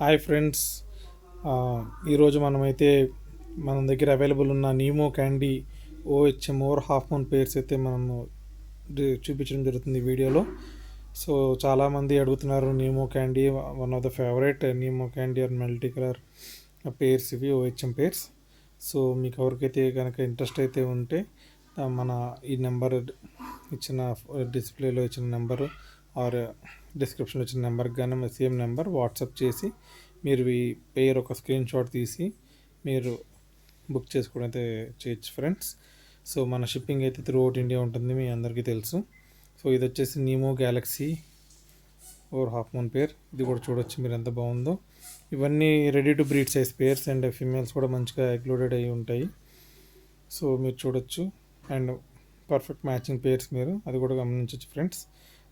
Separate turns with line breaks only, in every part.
Hi friends. ఈరోజు మనమైతే మన దగ్గర అవైలబుల్ ఉన్న Nemo candy OHM over half moon pairs అయితే మనము చూపించడం జరుగుతుంది ఈ వీడియోలో. సో చాలామంది అడుగుతున్నారు Nemo candy, one of the favourite Nemo candy are multi colour pairs ఇవి ఓహెచ్ఎం పేర్స్. సో మీకు ఎవరికైతే కనుక ఇంట్రెస్ట్ అయితే ఉంటే మన ఈ నెంబర్ ఇచ్చిన డిస్ప్లేలో ఇచ్చిన నెంబరు ఆర్ డిస్క్రిప్షన్లో ఇచ్చిన నెంబర్కి కానీ సేమ్ నెంబర్ వాట్సాప్ చేసి మీరు ఈ పేరు ఒక స్క్రీన్ షాట్ తీసి మీరు బుక్ చేసుకోవడం అయితే చేయొచ్చు ఫ్రెండ్స్. సో మన షిప్పింగ్ అయితే త్రూ అవుట్ ఇండియా ఉంటుంది, మీ అందరికీ తెలుసు. సో ఇది వచ్చేసి Nemo galaxy over half moon pair. ఇది కూడా చూడొచ్చు మీరు ఎంత బాగుందో. ఇవన్నీ ready to breed size pairs and females కూడా మంచిగా ఎగ్లోడెడ్ అయి ఉంటాయి. సో మీరు చూడొచ్చు అండ్ పర్ఫెక్ట్ మ్యాచింగ్ పేర్స్ మీరు అది కూడా గమనించవచ్చు ఫ్రెండ్స్.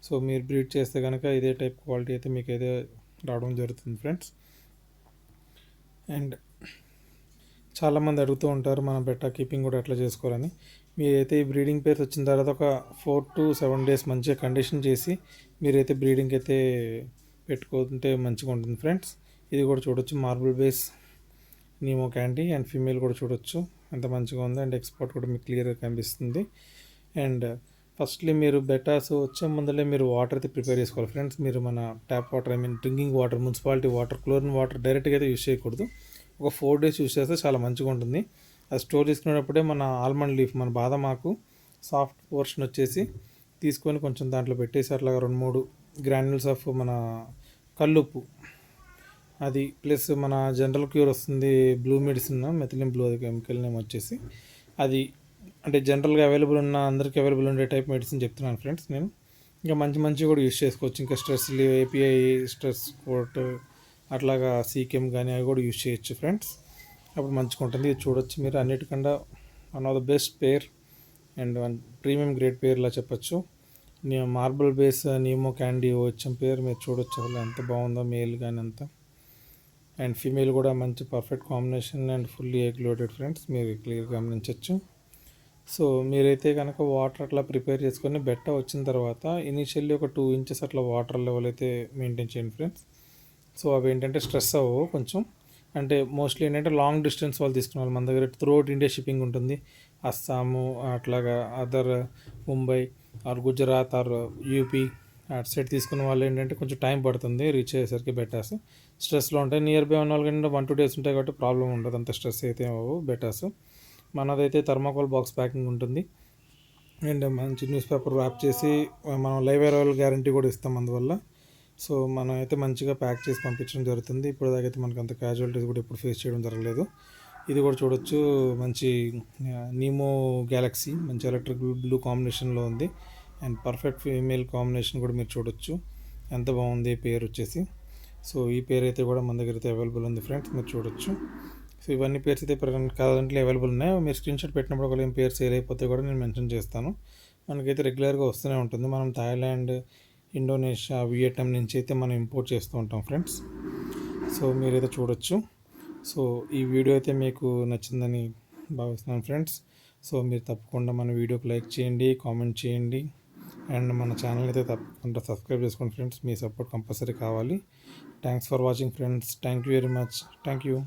సో మీరు బ్రీడ్ చేస్తే కనుక ఇదే టైప్ క్వాలిటీ అయితే మీకు అయితే రావడం జరుగుతుంది ఫ్రెండ్స్. అండ్ చాలామంది అడుగుతూ ఉంటారు మన బెట్టా కీపింగ్ కూడా ఎట్లా చేసుకోవాలని. మీరైతే ఈ బ్రీడింగ్ పేర్స్ వచ్చిన తర్వాత ఒక 4 to 7 days మంచిగా కండిషన్ చేసి మీరైతే బ్రీడింగ్ అయితే పెట్టుకుంటే మంచిగా ఉంటుంది ఫ్రెండ్స్. ఇది కూడా చూడొచ్చు marble base Nemo candy and female కూడా చూడొచ్చు ఎంత మంచిగా ఉంది. అండ్ ఎక్స్పోర్ట్ కూడా మీకు క్లియర్గా కనిపిస్తుంది. అండ్ ఫస్ట్లీ మీరు బెటాస్ వచ్చే ముందలే మీరు వాటర్ అయితే ప్రిపేర్ చేసుకోవాలి ఫ్రెండ్స్. మీరు మన tap water, drinking water, municipality water, chlorine water డైరెక్ట్గా అయితే యూస్ చేయకూడదు. ఒక 4 days యూస్ చేస్తే చాలా మంచిగా ఉంటుంది. అది స్టోర్ చేసుకునేటప్పుడే మన ఆల్మండ్ లీఫ్, మన బాదం ఆకు సాఫ్ట్ పోర్షన్ వచ్చేసి తీసుకొని కొంచెం దాంట్లో పెట్టేసి అట్లాగా 2-3 గ్రాన్యూల్స్ ఆఫ్ మన కల్లుప్పు, అది ప్లస్ మన జనరల్ క్యూర్ వస్తుంది బ్లూ మెడిసిన్, మెథిలిన్ బ్లూ, అది కెమికల్ నేమ్ వచ్చేసి అది. అంటే జనరల్గా అవైలబుల్ ఉన్న అందరికీ అవైలబుల్ ఉండే టైప్ మెడిసిన్ చెప్తున్నాను ఫ్రెండ్స్ నేను. ఇంకా మంచి కూడా యూస్ చేసుకోవచ్చు. ఇంకా స్ట్రెస్ ఏపీఐ స్ట్రెస్ కోట్ అట్లాగా సీకెమ్ కానీ అవి కూడా యూస్ చేయొచ్చు ఫ్రెండ్స్. అప్పుడు మంచిగా ఉంటుంది. ఇది చూడొచ్చు మీరు. అన్నిటికన్నా one of the best pair and one premium grade పేర్లా చెప్పచ్చు. మార్బుల్ బేస్ నీమో క్యాండీ వచ్చిన పేరు మీరు చూడొచ్చు అసలు ఎంత బాగుందో, మేల్ కానీ అంతా. అండ్ ఫీమేల్ కూడా మంచి perfect combination and fully egg loaded friends, మీరు క్లియర్గా గమనించవచ్చు. సో మీరైతే కనుక వాటర్ అట్లా ప్రిపేర్ చేసుకొని బెట్ట వచ్చిన తర్వాత ఇనీషియల్లీ ఒక 2 inches అట్లా వాటర్ లెవెల్ అయితే మెయింటైన్ చేయండి ఫ్రెండ్స్. సో అవి ఏంటంటే స్ట్రెస్ అవ్వవు కొంచెం. అంటే మోస్ట్లీ ఏంటంటే లాంగ్ డిస్టెన్స్ వాళ్ళు తీసుకునే వాళ్ళు, మన దగ్గర త్రూ అవుట్ ఇండియా షిప్పింగ్ ఉంటుంది. అస్సాము అట్లాగా other Mumbai or Gujarat or UP అటు సైడ్ తీసుకున్న వాళ్ళు ఏంటంటే కొంచెం టైం పడుతుంది రీచ్ అయ్యేసరికి. బెటాస్ స్ట్రెస్లో ఉంటాయి. నియర్ బై ఉన్న వాళ్ళకి 1-2 days ఉంటాయి కాబట్టి ప్రాబ్లం ఉండదు, అంత స్ట్రెస్ అయితే అవ్వవు బెటాస్. మనదైతే థర్మాకోల్ బాక్స్ ప్యాకింగ్ ఉంటుంది అండ్ మంచి న్యూస్ పేపర్ ర్యాప్ చేసి మనం లైవ్ అరైవల్ గ్యారంటీ కూడా ఇస్తాం అందువల్ల. సో మనం అయితే మంచిగా ప్యాక్ చేసి పంపించడం జరుగుతుంది. ఇప్పుడు దాకైతే మనకు అంత క్యాజువాలిటీస్ కూడా ఎప్పుడు ఫేస్ చేయడం జరగలేదు. ఇది కూడా చూడొచ్చు, మంచి నీమో గ్యాలక్సీ మంచి ఎలక్ట్రిక్ బ్లూ కాంబినేషన్లో ఉంది. అండ్ పర్ఫెక్ట్ ఫీమేల్ కాంబినేషన్ కూడా మీరు చూడొచ్చు ఎంత బాగుంది పేరు వచ్చేసి. సో ఈ పేరు అయితే కూడా మన దగ్గర అయితే అవైలబుల్ ఉంది ఫ్రెండ్స్, మీరు చూడొచ్చు. సో ఇవన్నీ పేర్స్ అయితే కరెంట్లీ అవైలబుల్ ఉన్నాయి. మీరు స్క్రీన్ షాట్ పెట్టినప్పుడు ఒకవేళ పేరు సేల్ అయిపోతే కూడా నేను మెన్షన్ చేస్తాను. మనకైతే రెగ్యులర్గా వస్తూనే ఉంటుంది. మనం థాయిలాండ్, ఇండోనేషియా, వియట్నాం నుంచి అయితే మనం ఇంపోర్ట్ చేస్తూ ఉంటాం ఫ్రెండ్స్. సో మీరైతే చూడొచ్చు. సో ఈ వీడియో అయితే మీకు నచ్చిందని భావిస్తున్నాను ఫ్రెండ్స్. సో మీరు తప్పకుండా మన వీడియోకి లైక్ చేయండి, కామెంట్ చేయండి అండ్ మన ఛానల్ అయితే తప్పకుండా సబ్స్క్రైబ్ చేసుకోండి ఫ్రెండ్స్. మీ సపోర్ట్ కంపల్సరీ కావాలి. Thanks for watching friends. Thank you very much. Thank you.